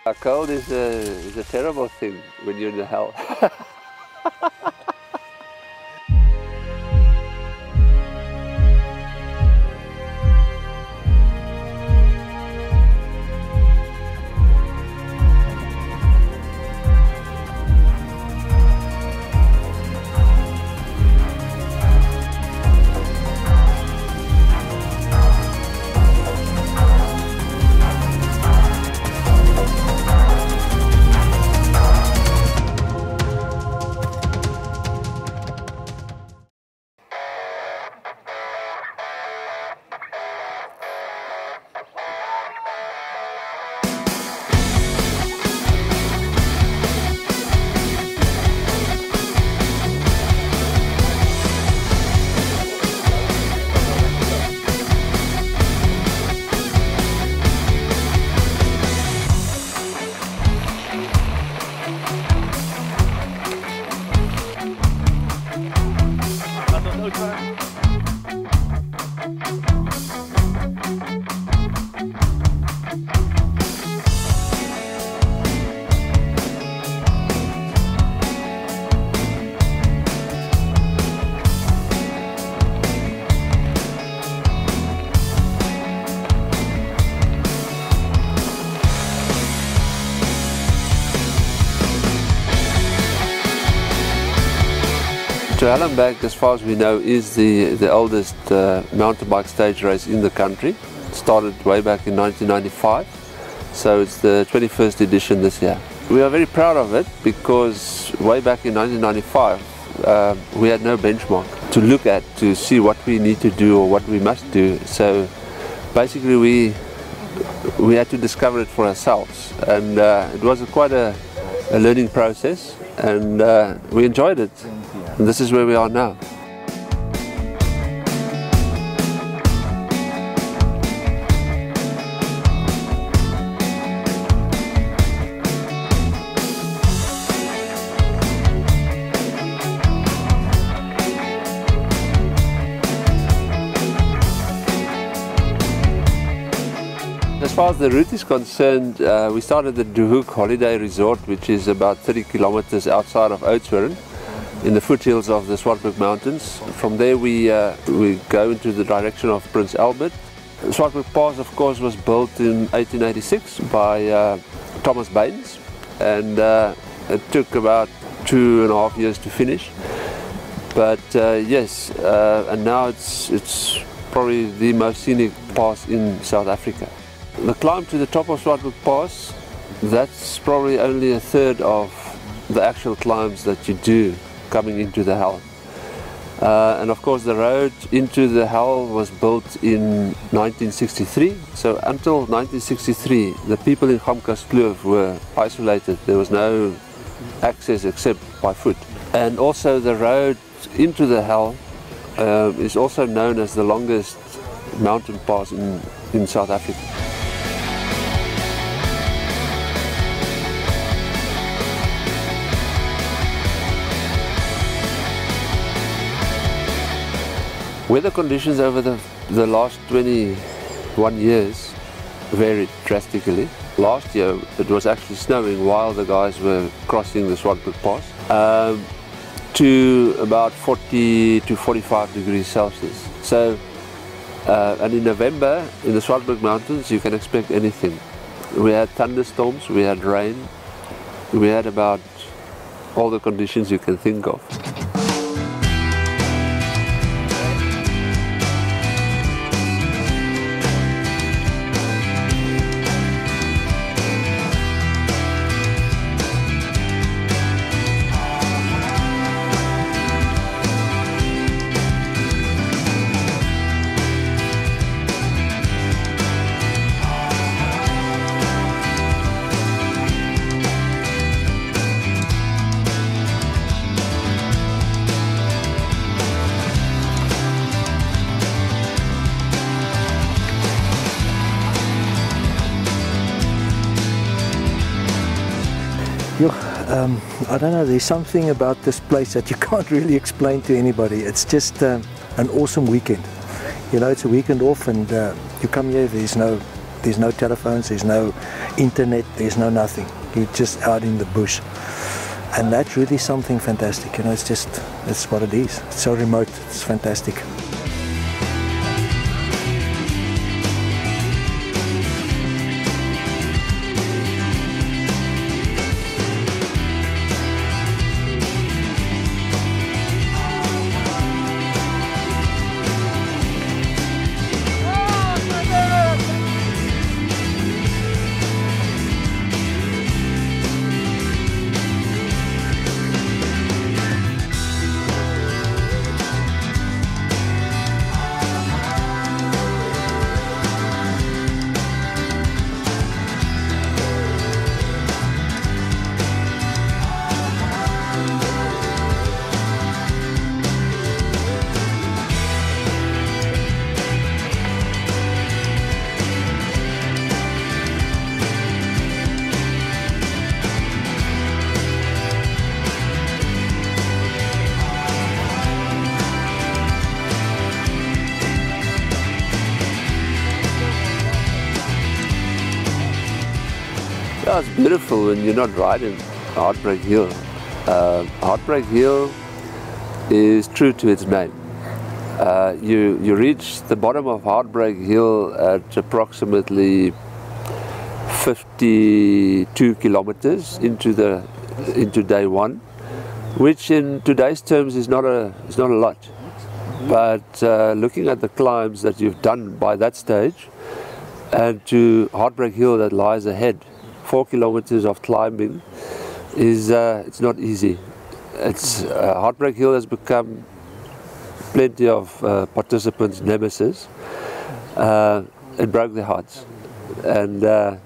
A cold is a terrible thing when you're in the hell. To Hell&Back, as far as we know, is the oldest mountain bike stage race in the country. It started way back in 1995, so it's the 21st edition this year. We are very proud of it because way back in 1995 we had no benchmark to look at to see what we need to do or what we must do. So basically we had to discover it for ourselves, and it was quite a learning process, and we enjoyed it. And this is where we are now. As far as the route is concerned, we started at the Hoek Holiday Resort, which is about 30 kilometers outside of Oudtshoorn, in the foothills of the Swartberg Mountains. From there we go into the direction of Prince Albert. The Swartberg Pass, of course, was built in 1886 by Thomas Baines, and it took about 2.5 years to finish. But yes, and now it's probably the most scenic pass in South Africa. The climb to the top of Swartberg Pass, that's probably only a third of the actual climbs that you do coming into the hell. And of course the road into the hell was built in 1963. So until 1963 the people in Gamkaskloof were isolated. There was no access except by foot. And also the road into the hell is also known as the longest mountain pass in South Africa. Weather conditions over the last 21 years varied drastically. Last year it was actually snowing while the guys were crossing the Swartberg Pass to about 40 to 45 degrees Celsius. So, and in November in the Swartberg Mountains you can expect anything. We had thunderstorms, we had rain, we had about all the conditions you can think of. I don't know, there's something about this place that you can't really explain to anybody. It's just an awesome weekend. You know, it's a weekend off, and you come here, there's no telephones, there's no internet, there's no nothing. You're just out in the bush. And that's really something fantastic. You know, it's what it is. It's so remote, it's fantastic. Yeah, it's beautiful when you're not riding Heartbreak Hill. Heartbreak Hill is true to its name. You reach the bottom of Heartbreak Hill at approximately 52 kilometers into day one, which in today's terms is not a lot. But looking at the climbs that you've done by that stage, and to Heartbreak Hill that lies ahead, 4 kilometers of climbing it's not easy. Heartbreak Hill has become plenty of participants' nemesis. It broke their hearts, and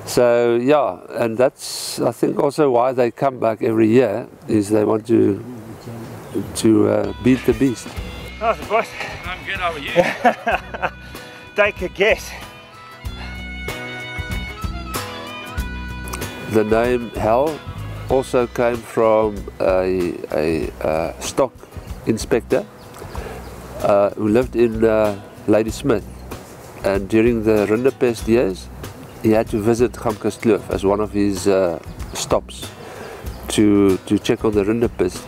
so yeah, and that's I think also why they come back every year, is they want to beat the beast. How's it, boss? I'm good, how are you? Take a guess. The name Hell also came from a stock inspector who lived in Ladysmith, and during the Rinderpest years he had to visit Gamkerskloof as one of his stops to check on the Rinderpest.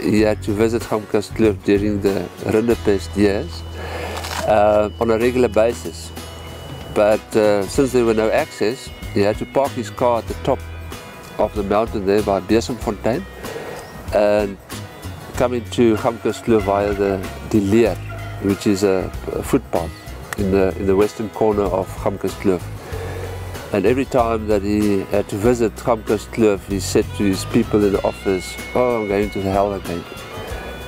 He had to visit Gamkerskloof during the Rinderpest years on a regular basis. But since there were no access, he had to park his car at the top of the mountain there by Besemfontein and come into Gamkerskloof via the Leer, which is a footpath in the western corner of Gamkerskloof. And every time that he had to visit Gamkerskloof, he said to his people in the office, "Oh, I'm going to the hell again,"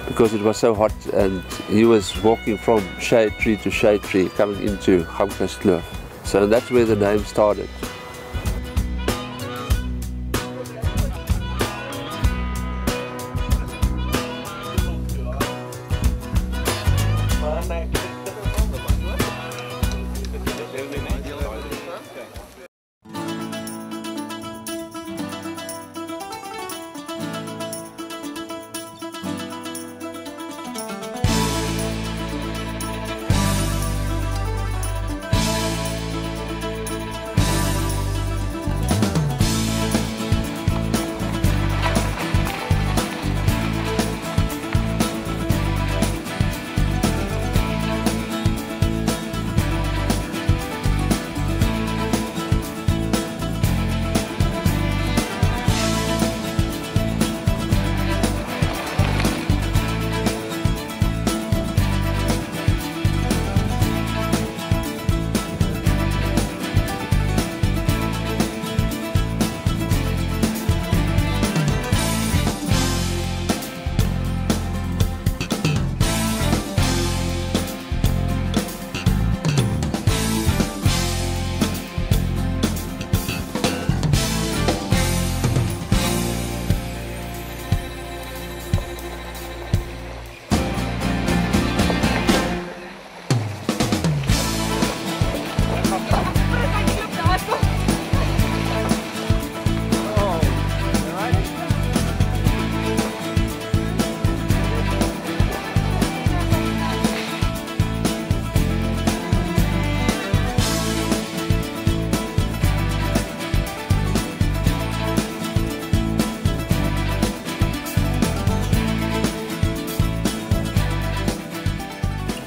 because it was so hot, and he was walking from shade tree to shade tree coming into Gamkerskloof. So that's where the name started.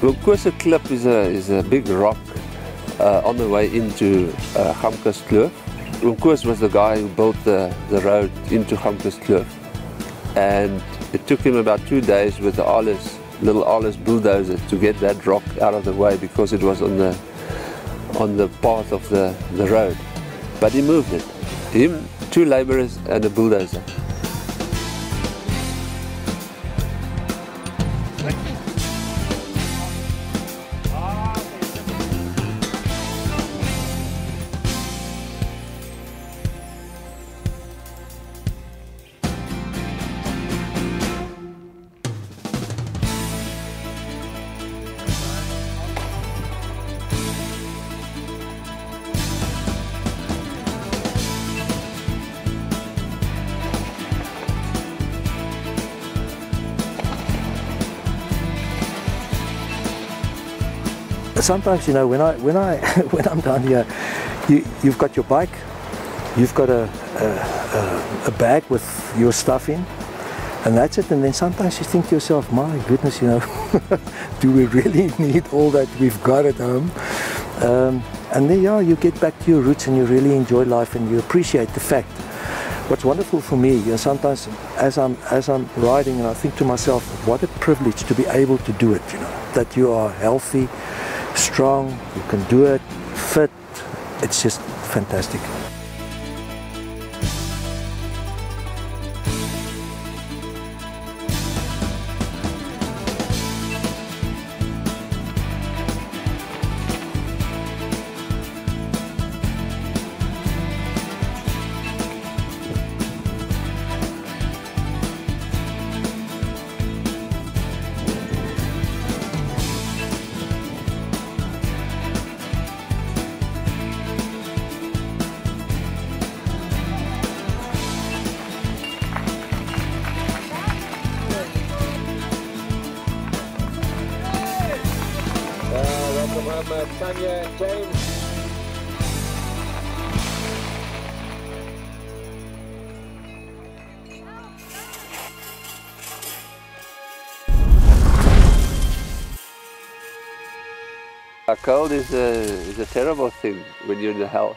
Wilkosa Klip is a big rock on the way into Gamkus Kloof. Wilkosa was the guy who built the road into Gamkus Kloof, and it took him about 2 days with the little Arliss bulldozer to get that rock out of the way because it was on the path of the road. But he moved it. Him, 2 labourers and a bulldozer. Sometimes, you know, when I'm down here, you've got your bike, you've got a bag with your stuff in, and that's it. And then sometimes you think to yourself, my goodness, you know, do we really need all that we've got at home? And then, yeah, you get back to your roots and you really enjoy life and you appreciate the fact. What's wonderful for me, you know, sometimes as I'm riding, and I think to myself, what a privilege to be able to do it. You know, that you are healthy, strong, you can do it, fit. It's just fantastic. Tanya and James. A cold is a terrible thing when you're in the hell.